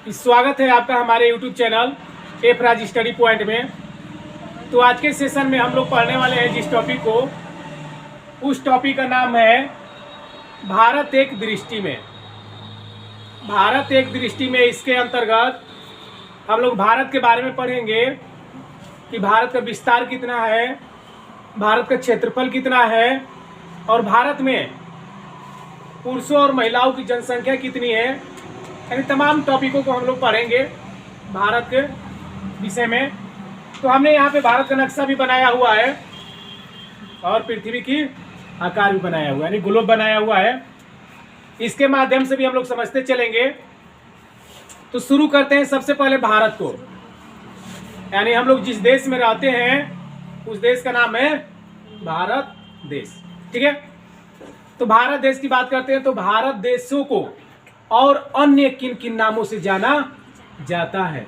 स्वागत है आपका हमारे YouTube चैनल एफ राज स्टडी पॉइंट में। तो आज के सेशन में हम लोग पढ़ने वाले हैं जिस टॉपिक को, उस टॉपिक का नाम है भारत एक दृष्टि में। भारत एक दृष्टि में, इसके अंतर्गत हम लोग भारत के बारे में पढ़ेंगे कि भारत का विस्तार कितना है, भारत का क्षेत्रफल कितना है और भारत में पुरुषों और महिलाओं की जनसंख्या कितनी है। यानी तमाम टॉपिकों को हम लोग पढ़ेंगे भारत के विषय में। तो हमने यहाँ पे भारत का नक्शा भी बनाया हुआ है और पृथ्वी की आकार भी बनाया हुआ है, यानी ग्लोब बनाया हुआ है। इसके माध्यम से भी हम लोग समझते चलेंगे। तो शुरू करते हैं सबसे पहले भारत को, यानी हम लोग जिस देश में रहते हैं उस देश का नाम है भारत देश। ठीक है, तो भारत देश की बात करते हैं। तो भारत देशों को और अन्य किन किन नामों से जाना जाता है,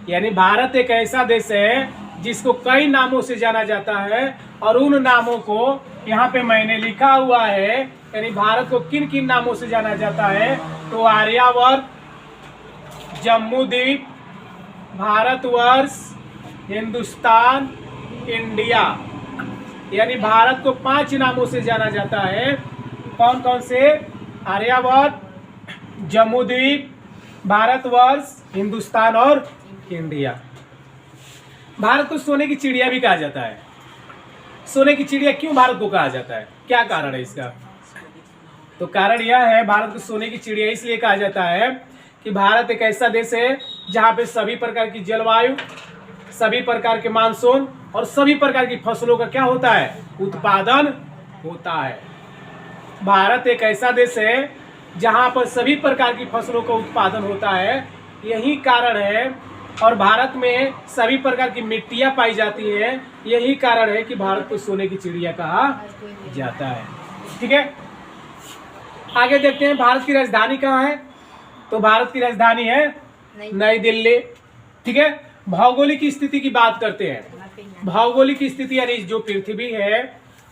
यानी भारत एक ऐसा देश है जिसको कई नामों से जाना जाता है और उन नामों को यहाँ पे मैंने लिखा हुआ है। यानी भारत को किन किन नामों से जाना जाता है, तो आर्यावर्त, जम्मू द्वीप, भारतवर्ष, हिंदुस्तान, इंडिया, यानी भारत को 5 नामों से जाना जाता है। कौन कौन से? आर्यावर्त, जम्मू द्वीप, भारतवर्ष, हिंदुस्तान और इंडिया। भारत को सोने की चिड़िया भी कहा जाता है। सोने की चिड़िया क्यों भारत को कहा जाता है, क्या कारण है इसका? तो कारण यह है, भारत को सोने की चिड़िया इसलिए कहा जाता है कि भारत एक ऐसा देश है जहाँ पे सभी प्रकार की जलवायु, सभी प्रकार के मानसून और सभी प्रकार की फसलों का क्या होता है, उत्पादन होता है। भारत एक ऐसा देश है जहाँ पर सभी प्रकार की फसलों का उत्पादन होता है, यही कारण है। और भारत में सभी प्रकार की मिट्टियाँ पाई जाती है, यही कारण है कि भारत को सोने की चिड़िया कहा जाता है। ठीक है, आगे देखते हैं भारत की राजधानी कहाँ है। तो भारत की राजधानी है नई दिल्ली। ठीक है, भौगोलिक स्थिति की बात करते हैं। भौगोलिक स्थिति यानी जो पृथ्वी है,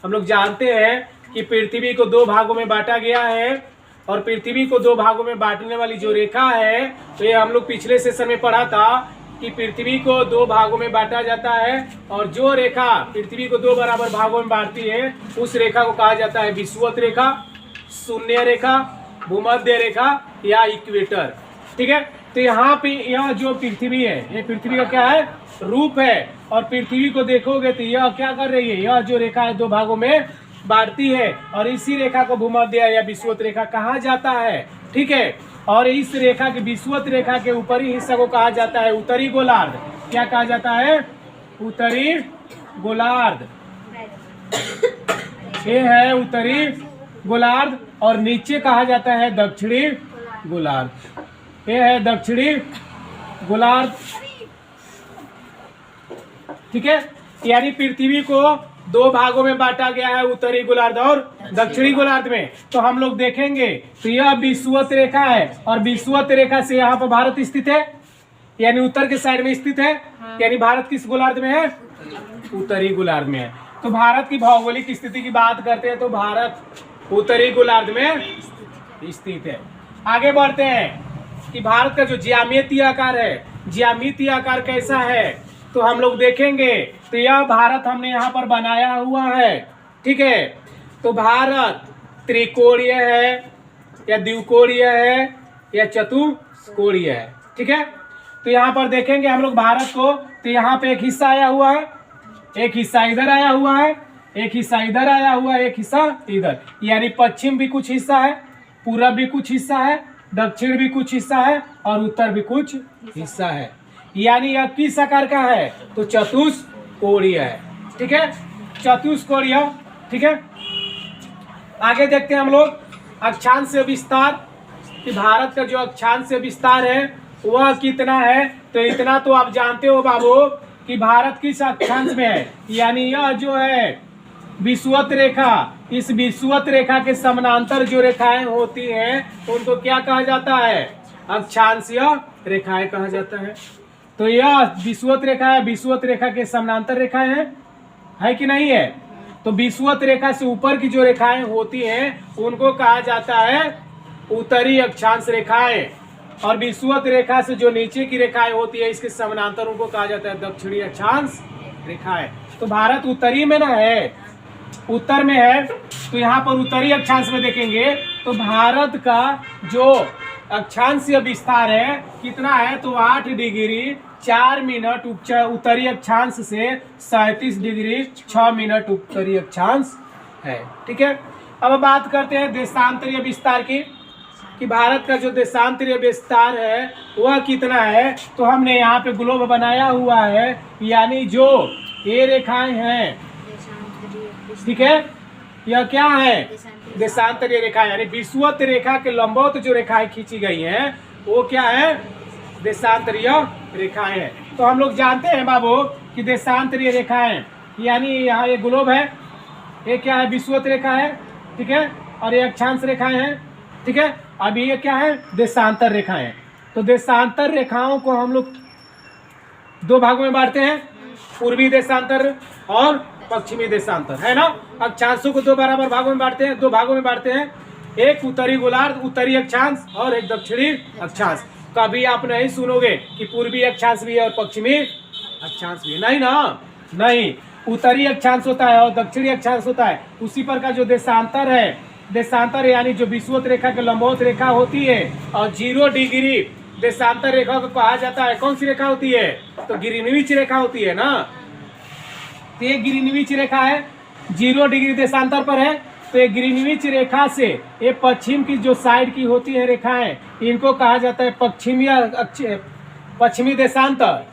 हम लोग जानते हैं कि पृथ्वी को 2 भागों में बांटा गया है और पृथ्वी को 2 भागों में बांटने वाली जो रेखा है, तो ये हम लोग पिछले सेशन में पढ़ा था कि पृथ्वी को 2 भागों में बांटा जाता है और जो रेखा पृथ्वी को 2 बराबर भागों में बांटती है उस रेखा को कहा जाता है विषुवत रेखा, शून्य रेखा, भूमध्य रेखा या इक्वेटर। ठीक है, तो यहाँ पे यह जो पृथ्वी है, ये पृथ्वी का क्या है, रूप है। और पृथ्वी को देखोगे तो यह क्या कर रही है, यह जो रेखा है 2 भागों में बांटती है और इसी रेखा को भूमध्य या विषुवत रेखा कहा जाता है। ठीक है, और इस रेखा के विषुवत रेखा के ऊपरी हिस्सा को कहा जाता है उत्तरी गोलार्ध। क्या कहा जाता है? उत्तरी गोलार्ध। ये है उत्तरी गोलार्ध और नीचे कहा जाता है दक्षिणी गोलार्ध। ये है दक्षिणी गोलार्ध। ठीक है, यानी पृथ्वी को 2 भागों में बांटा गया है, उत्तरी गोलार्ध और दक्षिणी गोलार्ध में। तो हम लोग देखेंगे तो यह विषुवत रेखा है और विषुवत रेखा से यहाँ पर भारत स्थित है, यानी उत्तर के साइड में स्थित है। यानी भारत किस गोलार्ध में है? उत्तरी गोलार्ध में है। तो भारत की भौगोलिक स्थिति की बात करते हैं तो भारत उत्तरी गोलार्ध में स्थित है। आगे बढ़ते हैं कि भारत का जो ज्यामितीय आकार है, ज्यामितीय आकार कैसा है, तो हम लोग देखेंगे तो यह भारत हमने यहाँ पर बनाया हुआ है। ठीक है, तो भारत त्रिकोणीय है या द्विकोणीय है या चतुष्कोणीय है। ठीक है, तो यहाँ पर देखेंगे हम लोग भारत को, तो यहाँ पे एक हिस्सा आया हुआ है, एक हिस्सा इधर आया हुआ है, एक हिस्सा इधर आया हुआ है, एक हिस्सा इधर, यानी पश्चिम भी कुछ हिस्सा है, पूरब भी कुछ हिस्सा है, दक्षिण भी कुछ हिस्सा है और उत्तर भी कुछ हिस्सा है। यानी यह किस आकार का है? तो चतुष्कोणीय है। ठीक है, चतुष्कोणीय। ठीक है, आगे देखते हैं हम लोग अक्षांश विस्तार कि भारत का जो अक्षांश विस्तार है वह कितना है। तो इतना तो आप जानते हो बाबू कि भारत किस अक्षांश में है, यानी यह जो है विषुवत रेखा, इस विषुवत रेखा के समानांतर जो रेखाएं होती हैं उनको क्या कहा जाता है? अक्षांशीय रेखाएं कहा जाता है। तो यह विषुवत रेखा है, विषुवत रेखा के समानांतर रेखाएं है कि नहीं है? तो विषुवत रेखा से ऊपर की जो रेखाएं होती हैं उनको कहा जाता है उत्तरी अक्षांश रेखाएं। और विषुवत रेखा से जो नीचे की रेखाएं होती है इसके समानांतर उनको कहा जाता है दक्षिणी अक्षांश रेखाएं। तो भारत उत्तरी में ना है, उत्तर में है, तो यहाँ पर उत्तरी अक्षांश में देखेंगे तो भारत का जो अक्षांशीय विस्तार है कितना है, तो 8 डिग्री 4 मिनट उत्तरी अक्षांश से 37 डिग्री 6 मिनट उत्तरी अक्षांश है। ठीक है, अब बात करते हैं देशांतरीय विस्तार की, कि भारत का जो देशांतरीय विस्तार है वह कितना है। तो हमने यहाँ पे ग्लोब बनाया हुआ है, यानी जो ये रेखाएं हैं, ठीक है, यह क्या है, देशांतरीय रेखा, यानी विषुवत रेखा के लंबवत जो रेखाएं खींची गई हैं वो क्या है, देशांतरीय रेखाएं हैं। तो हम लोग जानते हैं बाबू कि देशांतरीय रेखाएं, यानी यहाँ ये ग्लोब है, ये क्या है, विषुवत रेखा है, ठीक है, और ये अक्षांश रेखाएं हैं, ठीक है। अभी ये क्या है, देशांतर रेखाएं। तो देशांतर रेखाओं को हम लोग दो भागों में बांटते हैं, पूर्वी देशांतर और पश्चिमी देशांतर, है ना। अक्षांशों को दो बराबर भागों में बांटते हैं, दो भागों में बांटते हैं, एक उत्तरी गोलार्ध उत्तरी अक्षांश और एक दक्षिणी अक्षांश। कभी आप नहीं सुनोगे कि पूर्वी अक्षांश भी है और पश्चिमी अक्षांश भी, नहीं ना, नहीं, उत्तरी अक्षांश होता है और दक्षिणी अक्षांश होता है। उसी प्रकार जो देशांतर है, देशांतर यानी जो विषुवत रेखा के लंबवत रेखा होती है और 0 डिग्री देशांतर रेखा को कहा जाता है। कौन सी रेखा होती है, तो ग्रीनविच रेखा होती है ना। तो ये ग्रीनविच रेखा है, 0 डिग्री देशांतर पर है। तो ये ग्रीनविच रेखा से ये पश्चिम की जो साइड की होती है रेखाएं, इनको कहा जाता है पश्चिमी देशांतर।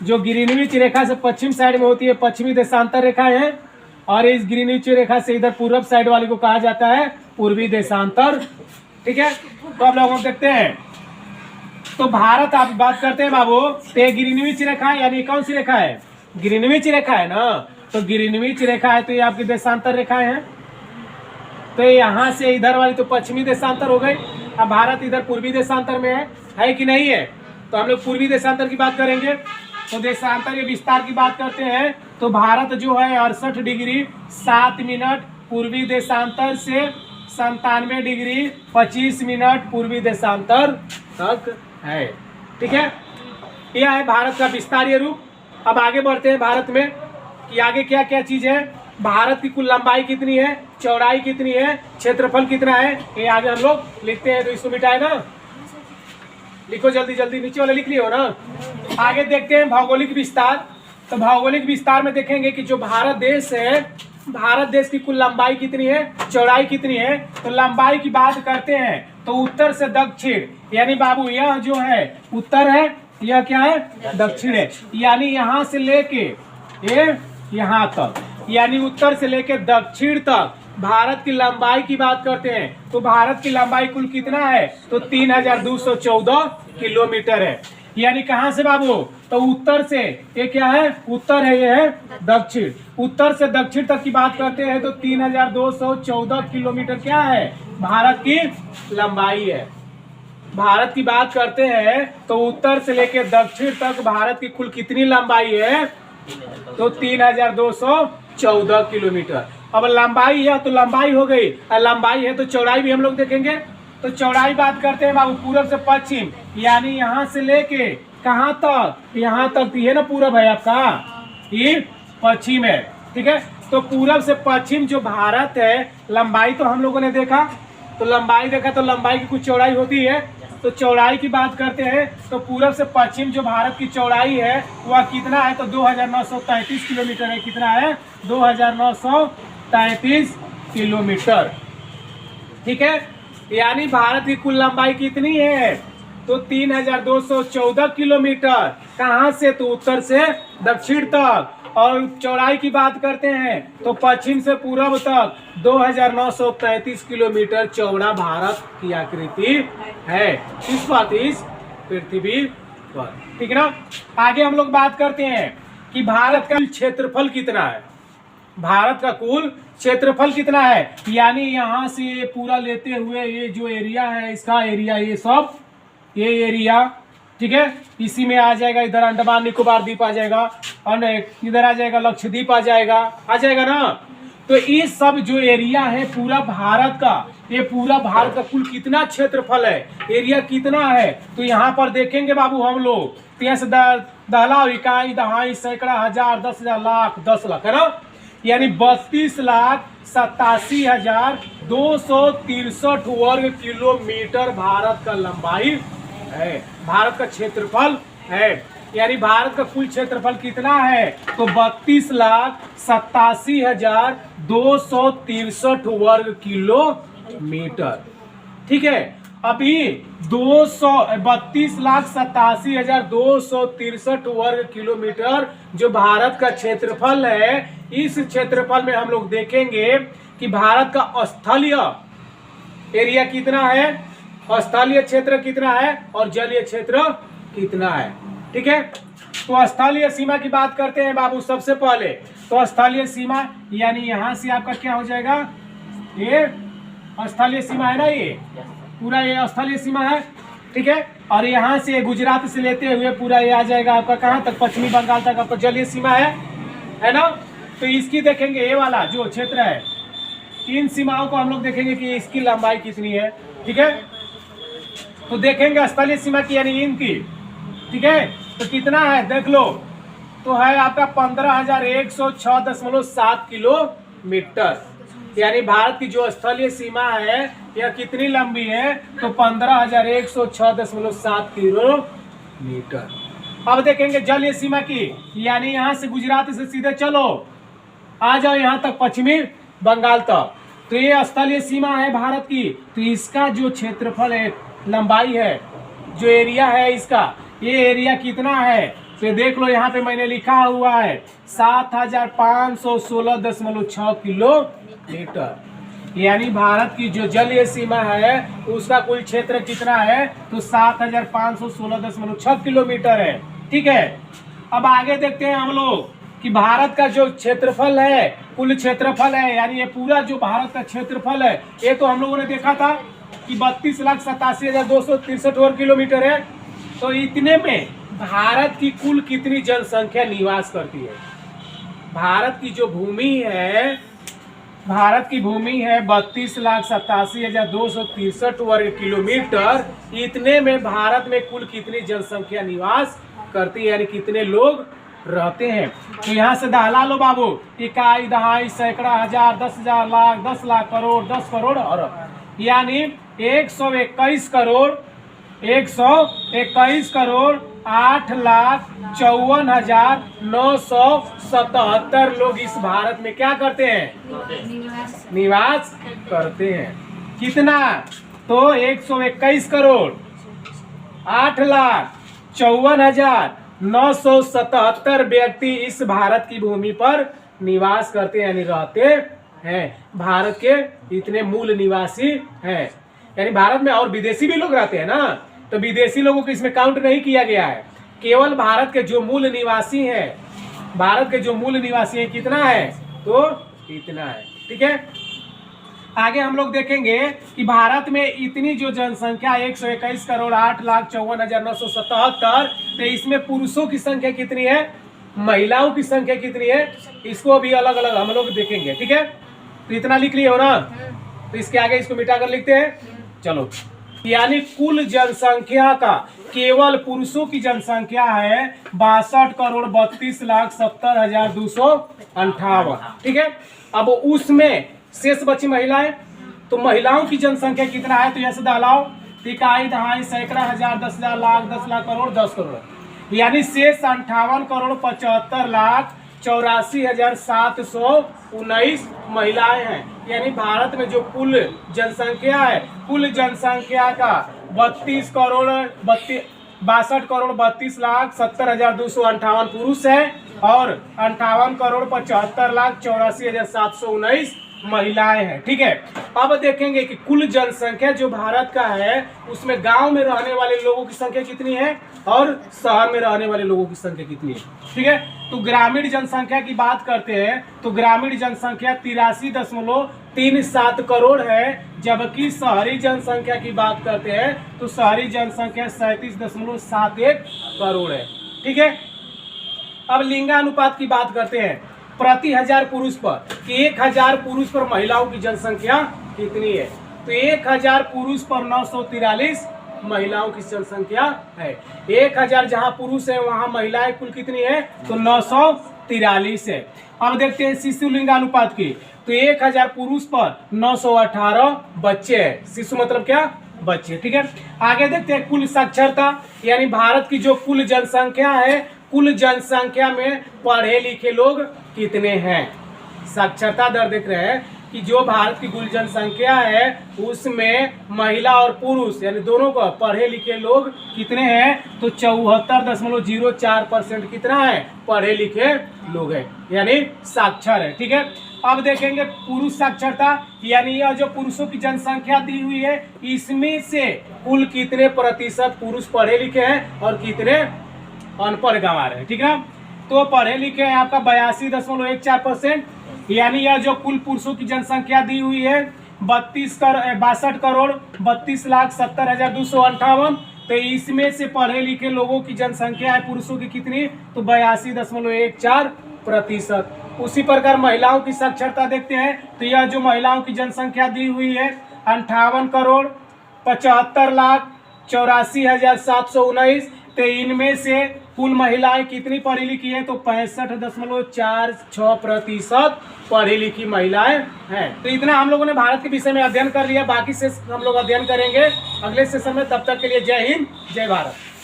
जो ग्रीनविच रेखा से पश्चिम साइड में होती है पश्चिमी देशांतर रेखाएं हैं, और इस ग्रीनविच रेखा से इधर पूर्व साइड वाली को कहा जाता है पूर्वी देशांतर। ठीक है, तो आप लोग देखते हैं, तो भारत आप बात करते हैं बाबू, तो ग्रीनविच रेखा है, यानी कौन सी रेखा है, ग्रीनविच रेखा है ना। तो ग्रीनविच रेखा है तो ये आपकी देशांतर रेखाएं हैं। तो यहाँ से इधर वाली तो पश्चिमी देशांतर हो गई। अब भारत इधर पूर्वी देशांतर में है कि नहीं है। तो हम लोग पूर्वी देशांतर की बात करेंगे। तो देशांतर के विस्तार की बात करते हैं तो भारत जो है 68 डिग्री 7 मिनट पूर्वी देशांतर से 97 डिग्री 25 मिनट पूर्वी देशांतर तक है। ठीक है, यह है भारत का विस्तारीय रूप। अब आगे बढ़ते हैं भारत में कि आगे क्या क्या चीज है। भारत की कुल लंबाई कितनी है, चौड़ाई कितनी है, क्षेत्रफल कितना है, ये आगे हम लोग लिखते हैं। तो इसको मिटाए ना, लिखो जल्दी जल्दी, नीचे वाले लिख लियो ना। आगे देखते हैं भौगोलिक विस्तार। तो भौगोलिक विस्तार में देखेंगे कि जो भारत देश है, भारत देश की कुल लंबाई कितनी है, चौड़ाई कितनी है। तो लंबाई की बात करते हैं तो उत्तर से दक्षिण, यानी बाबू यह जो है उत्तर है, यह क्या है, दक्षिण है। यानी यहाँ से लेके ये यहाँ तक, यानी उत्तर से लेके दक्षिण तक भारत की लंबाई की बात करते हैं। तो भारत की लंबाई कुल कितना है, तो 3214 किलोमीटर है। यानी कहाँ से बाबू, तो उत्तर से, ये क्या है, उत्तर है, ये है दक्षिण। उत्तर से दक्षिण तक की बात करते हैं तो 3214 किलोमीटर क्या है, भारत की लंबाई है। भारत की बात करते हैं तो उत्तर से लेकर दक्षिण तक भारत की कुल कितनी लंबाई है, तो 3214 किलोमीटर। अब लंबाई है तो लंबाई हो गई, लंबाई है तो चौड़ाई भी हम लोग देखेंगे। तो चौड़ाई बात करते हैं बाबू पूरब से पश्चिम, यानी यहाँ से लेके कहाँ तक, यहाँ तक ये ना पूरब है आपका, ये पश्चिम है। ठीक है, तो पूरब से पश्चिम जो भारत है, लंबाई तो हम लोगों ने देखा, तो लंबाई देखा तो लंबाई की कुछ चौड़ाई होती है। तो चौड़ाई की बात करते हैं तो पूरब से पश्चिम जो भारत की चौड़ाई है वह कितना है, तो 2933 किलोमीटर है। कितना है, 2933 किलोमीटर। ठीक है, यानी भारत की कुल लंबाई कितनी है, तो 3214 किलोमीटर। कहाँ से, तो उत्तर से दक्षिण तक। और चौड़ाई की बात करते हैं तो पश्चिम से पूरब तक 2933 किलोमीटर चौड़ा भारत की आकृति है इस पृथ्वी पर। ठीक है ना। आगे हम लोग बात करते हैं कि भारत का क्षेत्रफल कितना है। भारत का कुल क्षेत्रफल कितना है, यानी यहाँ से पूरा लेते हुए ये जो एरिया है, इसका एरिया, ये सब ये एरिया, ठीक है, इसी में आ जाएगा। इधर अंडमान निकोबार द्वीप आ जाएगा और इधर आ जाएगा लक्षद्वीप आ जाएगा ना। तो ये सब जो एरिया है पूरा भारत का, ये पूरा भारत का कुल कितना क्षेत्रफल है, एरिया कितना है। तो यहाँ पर देखेंगे बाबू हम लोग 3 दहला इकाई दहाई सैकड़ा हजार 10,000 लाख 10 लाख है ना, यानी 32,87,263 वर्ग किलोमीटर भारत का लंबाई है, भारत का क्षेत्रफल है। यानी भारत का कुल क्षेत्रफल कितना है, तो 32,87,263 वर्ग किलोमीटर। ठीक है, अभी 32,87,263 वर्ग किलोमीटर जो भारत का क्षेत्रफल है, इस क्षेत्रफल में हम लोग देखेंगे कि भारत का स्थलीय एरिया कितना है, स्थलीय क्षेत्र कितना है और जलीय क्षेत्र कितना है। ठीक है, तो स्थलीय सीमा की बात करते हैं बाबू। सबसे पहले तो स्थलीय सीमा यानी यहां से आपका क्या हो जाएगा, ये स्थलीय सीमा है ना, ये पूरा ये स्थलीय सीमा है। ठीक है, और यहाँ से गुजरात से लेते हुए पूरा ये आ जाएगा आपका कहाँ तक, पश्चिमी बंगाल तक आपका जलीय सीमा है ना। तो इसकी देखेंगे ये वाला जो क्षेत्र है, इन सीमाओं को हम लोग देखेंगे कि इसकी लंबाई कितनी है। ठीक है, तो देखेंगे स्थलीय सीमा की यानी इनकी। ठीक है, तो कितना है देख लो, तो है आपका 15,106.7 किलोमीटर। यानी भारत की जो स्थलीय सीमा है यह कितनी लंबी है, तो 15,106.7 किलोमीटर। अब देखेंगे जलीय सीमा की, यानी यहाँ से गुजरात से सीधे चलो आ जाओ यहाँ तक पश्चिमी बंगाल तक, तो ये स्थलीय सीमा है भारत की। तो इसका जो क्षेत्रफल है, लंबाई है, जो एरिया है इसका, ये एरिया कितना है, तो देख लो यहाँ पे मैंने लिखा हुआ है 7,516.6 किलोमीटर। यानी भारत की जो जलीय सीमा है उसका कुल क्षेत्र कितना है, तो 7,516.6 किलोमीटर है। ठीक है, अब आगे देखते हैं हम लोग कि भारत का जो क्षेत्रफल है, कुल क्षेत्रफल है, यानी ये पूरा जो भारत का क्षेत्रफल है, ये तो हम लोगों ने देखा था कि 32,87,263 वर्ग किलोमीटर है। तो इतने में भारत की कुल कितनी जनसंख्या निवास करती है। भारत की जो भूमि है, भारत की भूमि है 32,87,263 वर्ग किलोमीटर। इतने में भारत में कुल कितनी जनसंख्या निवास करती है, यानी कितने लोग रहते हैं। तो यहाँ से दहला लो बाबू, इकाई दहाई सैकड़ा हजार 10,000 लाख 10 लाख करोड़ 10 करोड़ और यानी 121 करोड़ 8,54,977 लोग इस भारत में क्या करते हैं, निवास करते हैं। कितना, तो 121 करोड़ 8,54,977 व्यक्ति इस भारत की भूमि पर निवास करते हैं, यानी रहते हैं। भारत के इतने मूल निवासी हैं, यानी भारत में और विदेशी भी लोग रहते हैं ना, तो विदेशी लोगों को इसमें काउंट नहीं किया गया है। केवल भारत के जो मूल निवासी हैं, भारत के जो मूल निवासी हैं कितना है, तो इतना है। ठीक है, आगे हम लोग देखेंगे कि भारत में इतनी जो जनसंख्या 121 करोड़ 8,54,977, तो इसमें पुरुषों की संख्या कितनी है, महिलाओं की संख्या कितनी है, इसको भी अलग अलग हम लोग देखेंगे। ठीक है, तो इतना लिख लिए हो ना, तो इसके आगे इसको मिटाकर लिखते हैं। चलो, यानी कुल जनसंख्या का केवल पुरुषों की जनसंख्या है 62,32,70,258। ठीक है, अब उसमें शेष बची महिलाएं, तो महिलाओं की जनसंख्या कितना है, तो ऐसे दहलाओ, इकाई दहाई सैकड़ा हजार 10,000 लाख 10 लाख करोड़ 10 करोड़, यानी शेष 58,75,84,719 महिलाएं हैं। यानी भारत में जो कुल जनसंख्या है, कुल जनसंख्या का 62,32,70,258 पुरुष है और 58,75,84,719 महिलाएं हैं। ठीक है, अब देखेंगे कि कुल जनसंख्या जो भारत का है उसमें गांव में रहने वाले लोगों की संख्या कितनी है और शहर में रहने वाले लोगों की संख्या कितनी है। ठीक है, तो ग्रामीण जनसंख्या की बात करते हैं तो ग्रामीण जनसंख्या 83.37 करोड़ है, जबकि शहरी जनसंख्या की बात करते हैं तो शहरी जनसंख्या 37.71 करोड़ है। ठीक है, अब लिंगानुपात की बात करते हैं प्रति 1000 पुरुष पर, कि 1000 पुरुष पर महिलाओं की जनसंख्या कितनी है। तो 1000 पुरुष पर 943 महिलाओं की जनसंख्या है। 1000 जहां पुरुष है वहां महिलाएं कुल कितनी है, तो 943 है। अब देखते हैं शिशु लिंगानुपात की, तो 1000 पुरुष पर 918 बच्चे हैं। शिशु मतलब क्या, बच्चे, ठीक है। आगे देखते हैं कुल साक्षरता, यानी भारत की जो कुल जनसंख्या है, कुल जनसंख्या में पढ़े लिखे लोग कितने हैं। साक्षरता दर देख रहे हैं कि जो भारत की कुल जनसंख्या है उसमें महिला और पुरुष यानी दोनों को पढ़े लिखे लोग कितने हैं, तो 74.04% कितना है, पढ़े लिखे लोग हैं, यानी साक्षर है, ठीक है। अब देखेंगे पुरुष साक्षरता, यानी यह जो पुरुषों की जनसंख्या दी हुई है इसमें से कुल कितने प्रतिशत पुरुष पढ़े लिखे हैं और कितने अनपढ़ गंवार हैं, ठीक है। तो पढ़े लिखे हैं आपका 82.14%, यानी यह जो कुल पुरुषों की जनसंख्या दी हुई है 62,70,258, तो इसमें से पढ़े लिखे लोगों की जनसंख्या है पुरुषों की कितनी, तो 82.14%। उसी प्रकार महिलाओं की साक्षरता देखते हैं, तो यह जो महिलाओं की जनसंख्या दी हुई है 58,75,84,719, तो इनमें से कुल महिलाएं कितनी पढ़ी लिखी हैं, तो 65.46% पढ़ी लिखी महिलाएं हैं। तो इतना हम लोगों ने भारत के विषय में अध्ययन कर लिया, बाकी से हम लोग अध्ययन करेंगे अगले सेशन में। तब तक के लिए जय हिंद, जय भारत।